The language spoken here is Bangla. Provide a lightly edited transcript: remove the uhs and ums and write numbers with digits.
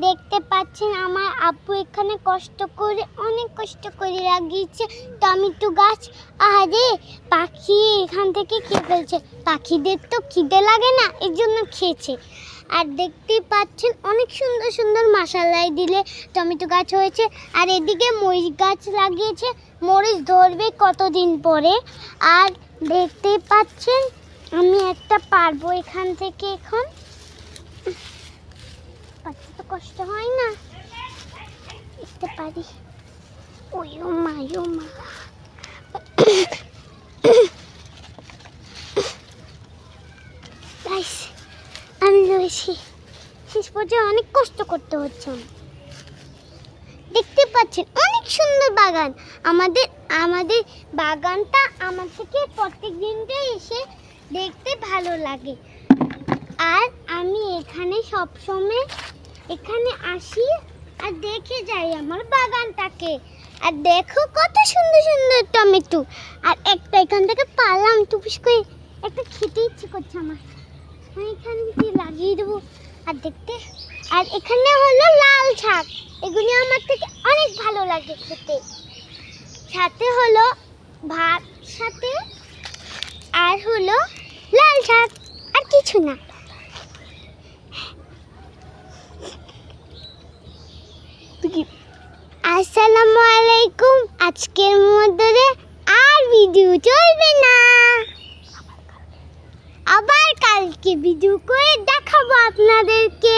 দেখতে পাচ্ছেন আমার আব্বু এখানে অনেক কষ্ট করে লাগিয়েছে টমেটো গাছ। আরে পাখি এখান থেকে খেয়ে ফেলছে, পাখিদের তো খিদে লাগে না, এর জন্য খেয়েছে। আর দেখতেই পাচ্ছেন অনেক সুন্দর সুন্দর মাশাআল্লাহ দিলে টমেটো গাছ হয়েছে। আর এদিকে মরিচ গাছ লাগিয়েছে, মরিচ ধরবে কতদিন পরে। আর দেখতেই পাচ্ছেন আমি একটা পারবো এখান থেকে, এখন পারতে তো কষ্ট হয় না, দেখতে পারি। ওই ও মা গাইস, আমি রয়েছি, শেষ পর্যন্ত অনেক কষ্ট করতে হচ্ছে। দেখতে পাচ্ছেন অনেক সুন্দর বাগান। আমাদের বাগানটা আমার থেকে প্রত্যেক দিনটাই এসে দেখতে ভালো লাগে। আর আমি এখানে সবসময় এখানে আসি আর দেখে যাই আমার বাগানটাকে। আর দেখো কত সুন্দর সুন্দর টমেটো। আর একটা এখান থেকে পারলাম টুপিস করে, একটা খেতে ইচ্ছে করছে আমার, আমি এখানে লাগিয়ে দেবো। আর দেখতে, আর এখানে হলো লাল শাক, এগুলি আমার থেকে অনেক ভালো লাগে খেতে। সাথে হলো ভাত, সাথে আর হলো লাল শাক, আর কিছু না। আসসালামু আলাইকুম। আজকের মধ্যে আর ভিডিও চলবে না, আবার কালকে ভিডিও করে দেখাবো আপনাদেরকে।